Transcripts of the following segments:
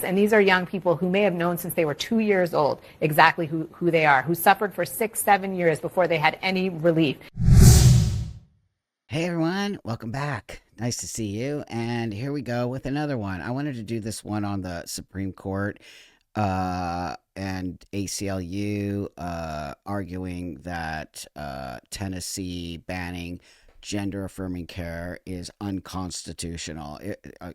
And these are young people who may have known since they were 2 years old exactly who they are, who suffered for 6-7 years before they had any relief. Hey everyone, welcome back. Nice to see you. And here we go with another one. I wanted to do this one on the Supreme Court and ACLU arguing that Tennessee banning gender-affirming care is unconstitutional.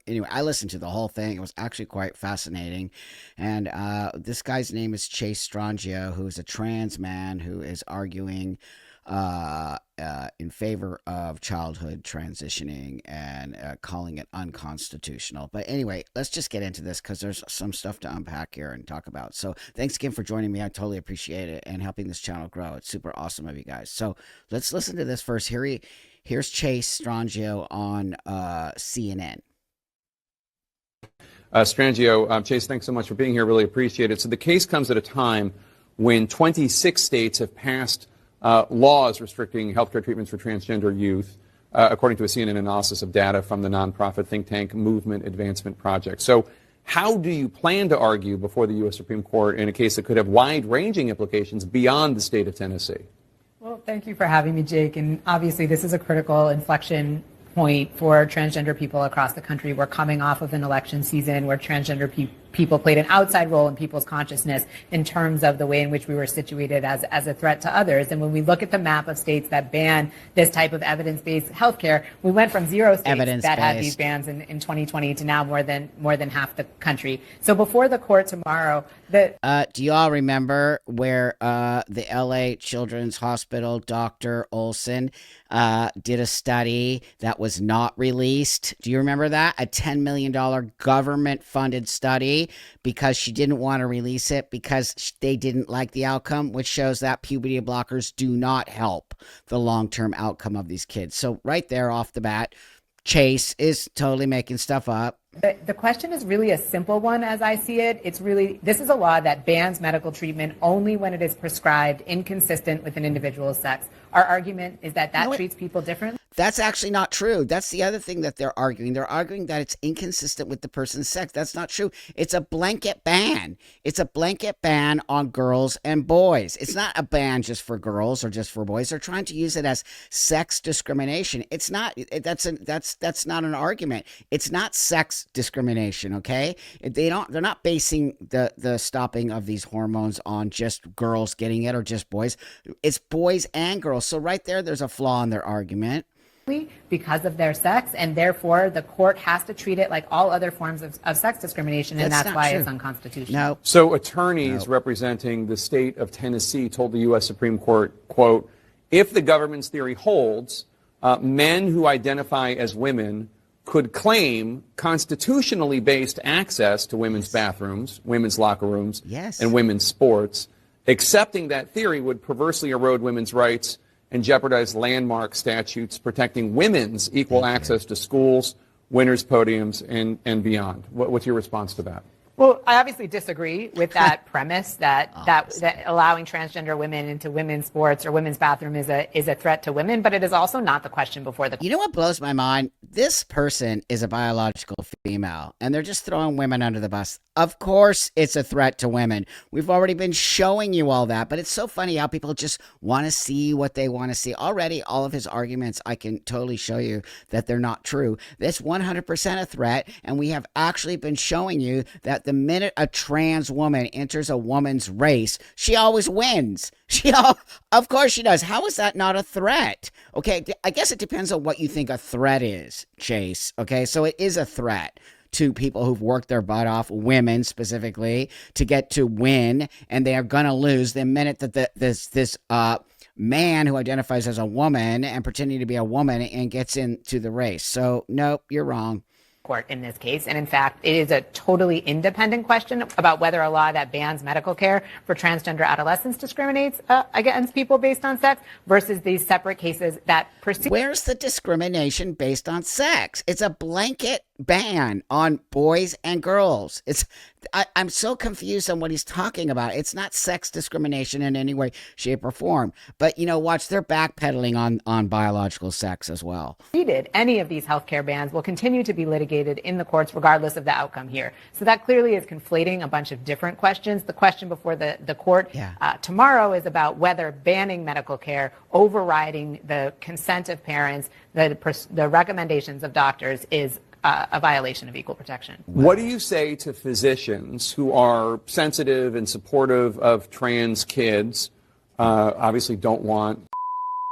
Anyway, I listened to the whole thing. It was actually quite fascinating. And this guy's name is Chase Strangio, who's a trans man who is arguing in favor of childhood transitioning and calling it unconstitutional. But anyway, let's just get into this because there's some stuff to unpack here and talk about. So thanks again for joining me. I totally appreciate it and helping this channel grow. It's super awesome of you guys. So let's listen to this first. Here's Chase Strangio on CNN. Strangio, Chase, thanks so much for being here. Really appreciate it. So the case comes at a time when 26 states have passed laws restricting healthcare treatments for transgender youth, according to a CNN analysis of data from the nonprofit think tank Movement Advancement Project. So how do you plan to argue before the U.S. Supreme Court in a case that could have wide-ranging implications beyond the state of Tennessee? Well, thank you for having me, Jake. And obviously, this is a critical inflection point for transgender people across the country. We're coming off of an election season where transgender people played an outside role in people's consciousness in terms of the way in which we were situated as a threat to others. And when we look at the map of states that ban this type of evidence-based healthcare, we went from 0 states that had these bans in 2020 to now more than half the country. So before the court tomorrow, do you all remember where the LA Children's Hospital Dr. Olson did a study that was not released? Do you remember that? A $10 million government-funded study because she didn't want to release it because they didn't like the outcome, which shows that puberty blockers do not help the long-term outcome of these kids. So right there off the bat, Chase is totally making stuff up. The question is really a simple one as I see it. This is a law that bans medical treatment only when it is prescribed inconsistent with an individual's sex. Our argument is that treats people differently. That's actually not true. That's the other thing that they're arguing. They're arguing that it's inconsistent with the person's sex. That's not true. It's a blanket ban. It's a blanket ban on girls and boys. It's not a ban just for girls or just for boys. They're trying to use it as sex discrimination. It's not. That's not an argument. It's not sex discrimination. Okay. They're not basing the stopping of these hormones on just girls getting it or just boys. It's boys and girls. So right there's a flaw in their argument. Because of their sex, and therefore the court has to treat it like all other forms of sex discrimination, and that's why it's unconstitutional. No. So attorneys representing the state of Tennessee told the U.S. Supreme Court, quote, if the government's theory holds, men who identify as women could claim constitutionally based access to women's bathrooms, women's locker rooms, and women's sports. Accepting that theory would perversely erode women's rights and jeopardize landmark statutes protecting women's equal access to schools, winners' podiums, and beyond. What's your response to that? Well, I obviously disagree with that premise that allowing transgender women into women's sports or women's bathroom is a threat to women, but it is also not the question before the. You know what blows my mind? This person is a biological female, and they're just throwing women under the bus. Of course it's a threat to women. We've already been showing you all that, but it's so funny how people just want to see what they want to see. Already, all of his arguments, I can totally show you that they're not true. That's 100% a threat, and we have actually been showing you that the minute a trans woman enters a woman's race, she always wins. Of course she does. How is that not a threat? Okay, I guess it depends on what you think a threat is, Chase. Okay, so it is a threat to people who've worked their butt off, women specifically, to get to win, and they are going to lose the minute that this man who identifies as a woman and pretending to be a woman and gets into the race. So, nope, you're wrong. Court in this case. And in fact, it is a totally independent question about whether a law that bans medical care for transgender adolescents discriminates against people based on sex versus these separate cases that pursue. Where's the discrimination based on sex? It's a blanket ban on boys and girls. I'm so confused on what he's talking about. It's not sex discrimination in any way, shape, or form. But, watch, they're backpedaling on biological sex as well. Any of these healthcare bans will continue to be litigated in the courts regardless of the outcome here. So that clearly is conflating a bunch of different questions. The question before the court tomorrow is about whether banning medical care, overriding the consent of parents, the recommendations of doctors is a violation of equal protection. What do you say to physicians who are sensitive and supportive of trans kids, obviously don't want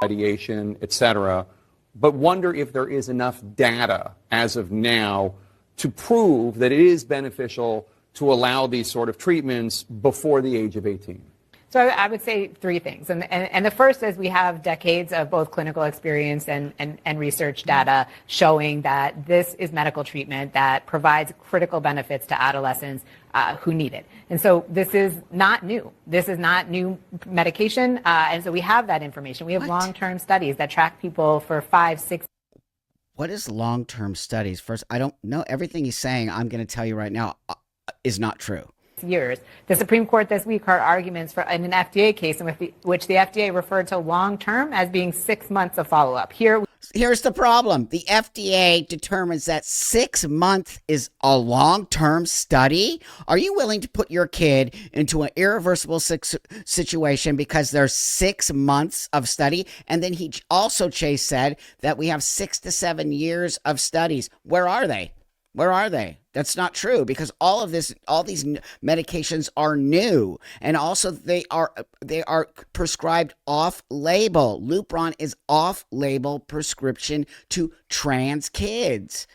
ideation, etc., but wonder if there is enough data as of now to prove that it is beneficial to allow these sort of treatments before the age of 18? So I would say three things. And the first is we have decades of both clinical experience and research data showing that this is medical treatment that provides critical benefits to adolescents who need it. And so this is not new. This is not new medication. And so we have that information. We have long-term studies that track people for 5, 6. What is long-term studies? First, I don't know. Everything he's saying, I'm going to tell you right now, is not true. Years. The Supreme Court this week heard arguments in an FDA case in which the FDA referred to long-term as being 6 months of follow-up. Here's the problem. The FDA determines that 6 months is a long-term study. Are you willing to put your kid into an irreversible situation because there's 6 months of study? And then he also, Chase, said that we have 6 to 7 years of studies. Where are they? Where are they? That's not true, because all these medications are new, and also they are prescribed off-label. Lupron is off-label prescription to trans kids.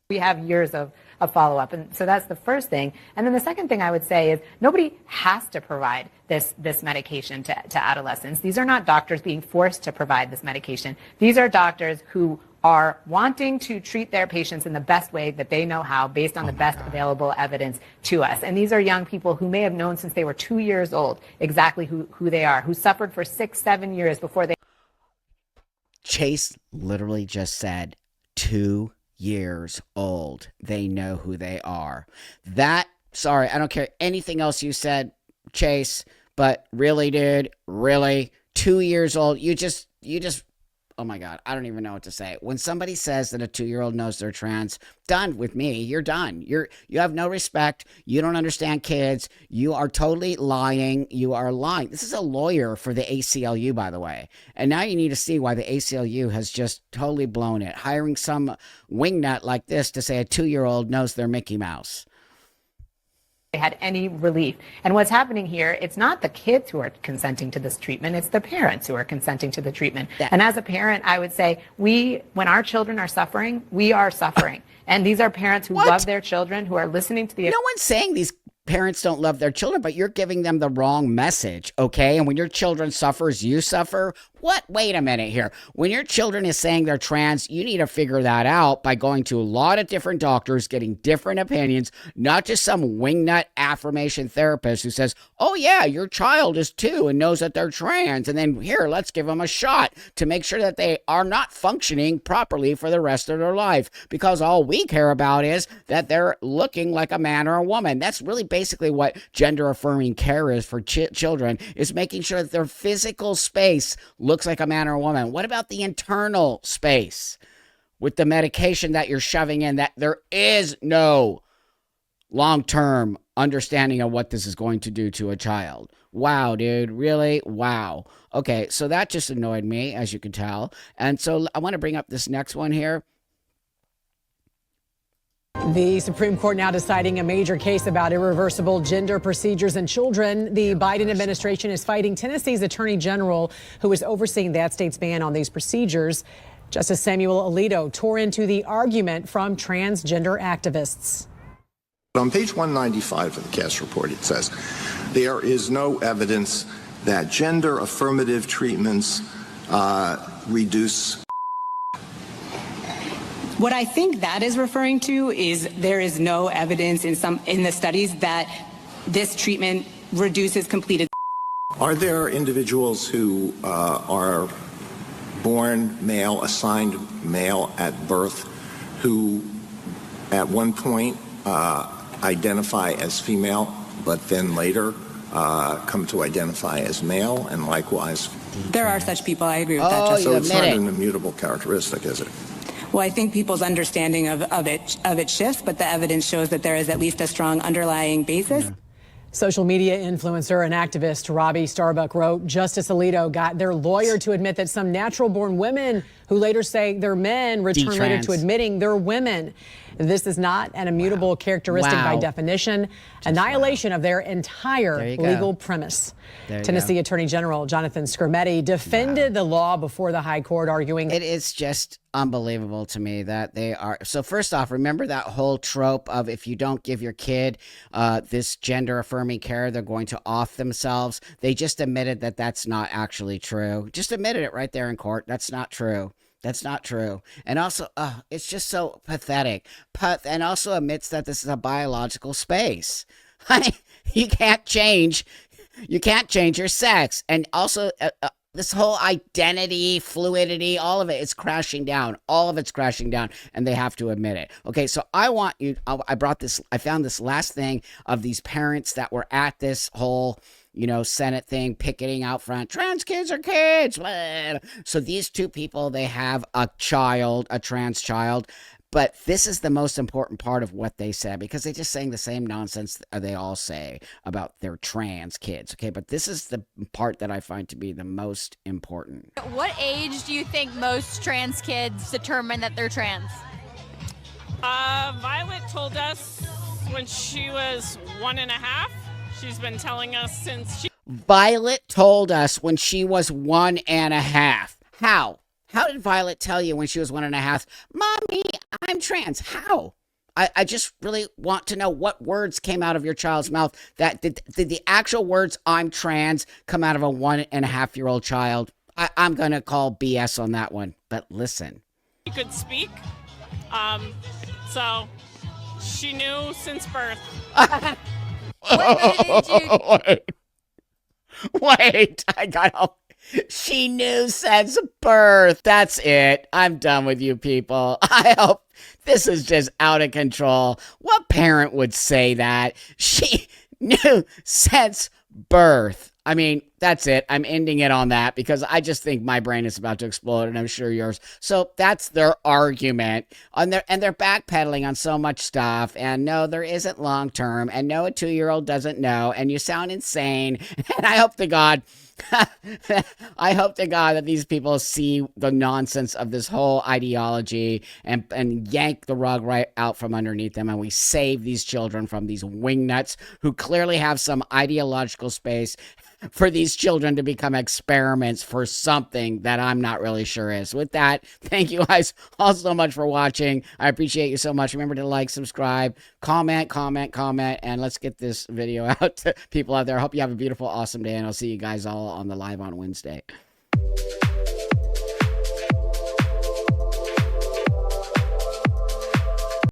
We have years of follow-up, and so that's the first thing. And then the second thing I would say is nobody has to provide this medication to adolescents. These are not doctors being forced to provide this medication. These are doctors who are wanting to treat their patients in the best way that they know how, based on the best available evidence to us. And these are young people who may have known since they were 2 years old exactly who they are, who suffered for 6, 7 years before they... Chase literally just said 2 years old. They know who they are. Sorry, I don't care anything else you said, Chase, but really, dude, really, 2 years old, you just, oh my God, I don't even know what to say. When somebody says that a 2-year-old knows they're trans, done with me. You're done. You have no respect. You don't understand kids. You are totally lying. You are lying. This is a lawyer for the ACLU, by the way. And now you need to see why the ACLU has just totally blown it, hiring some wingnut like this to say a 2-year-old knows they're Mickey Mouse. They had any relief. And what's happening here, it's not the kids who are consenting to this treatment, it's the parents who are consenting to the treatment. And as a parent, I would say when our children are suffering, we are suffering. And these are parents who love their children, who are listening to the... No one's saying these parents don't love their children, but you're giving them the wrong message, okay? And when your children suffers, you suffer. What? Wait a minute here. When your children is saying they're trans, you need to figure that out by going to a lot of different doctors, getting different opinions, not just some wingnut affirmation therapist who says, oh yeah, your child is 2 and knows that they're trans, and then here, let's give them a shot to make sure that they are not functioning properly for the rest of their life, because all we care about is that they're looking like a man or a woman. That's really basically what gender affirming care is for children, is making sure that their physical space looks like a man or a woman. What about the internal space with the medication that you're shoving in, that there is no long-term understanding of what this is going to do to a child? Wow, dude, really? Wow. Okay, so that just annoyed me, as you can tell. And so I want to bring up this next one here. The Supreme Court now deciding a major case about irreversible gender procedures in children. The Biden administration is fighting Tennessee's attorney general, who is overseeing that state's ban on these procedures. Justice Samuel Alito tore into the argument from transgender activists. On page 195 of the Cass report, it says, there is no evidence that gender affirmative treatments reduce. What I think that is referring to is there is no evidence in the studies that this treatment reduces completed. Are there individuals who are born male, assigned male at birth, who at one point identify as female, but then later come to identify as male, and likewise. There are such people. I agree with that. Oh, Justice. So you it's not admit it. an immutable characteristic, is it? Well, I think people's understanding of it shifts, but the evidence shows that there is at least a strong underlying basis. Social media influencer and activist Robbie Starbuck wrote, Justice Alito got their lawyer to admit that some natural-born women who later say they're men return later to admitting they're women. This is not an immutable characteristic by definition. Annihilation of their entire legal premise. Tennessee Attorney General Jonathan Skrmetti defended the law before the high court, arguing it is just unbelievable to me that they are. So first off, remember that whole trope of if you don't give your kid this gender affirming care, they're going to off themselves. They just admitted that that's not actually true. Just admitted it right there in court. That's not true. That's not true. And also, it's just so pathetic. And also admits that this is a biological space. You can't change your sex. And also, this whole identity, fluidity, all of it is crashing down. All of it's crashing down, and they have to admit it. Okay, so I found this last thing of these parents that were at this whole Senate thing, picketing out front, trans kids are kids. Blah. So these two people, they have a trans child. But this is the most important part of what they said, because they're just saying the same nonsense they all say about their trans kids. Okay, but this is the part that I find to be the most important. At what age do you think most trans kids determine that they're trans? Violet told us when she was 1.5. She's been telling us since Violet told us when she was 1.5. How? How did Violet tell you when she was 1.5? Mommy, I'm trans. How? I just really want to know what words came out of your child's mouth. That did the actual words "I'm trans" come out of a 1.5-year-old child? I'm gonna call BS on that one. But listen, she could speak. So she knew since birth. Wait, I got all. She knew since birth. That's it. I'm done with you people. I hope this is just out of control. What parent would say that? She knew since birth. I mean, that's it. I'm ending it on that because I just think my brain is about to explode, and I'm sure yours. So that's their argument. And they're backpedaling on so much stuff. And no, there isn't long term. And no, a 2-year-old doesn't know. And you sound insane. And I hope to God that these people see the nonsense of this whole ideology and yank the rug right out from underneath them, and we save these children from these wingnuts who clearly have some ideological space for these children to become experiments for something that I'm not really sure is. With that, thank you guys all so much for watching. I appreciate you so much. Remember to like, subscribe, comment, and let's get this video out to people out there. I hope you have a beautiful, awesome day, and I'll see you guys all on the live on Wednesday.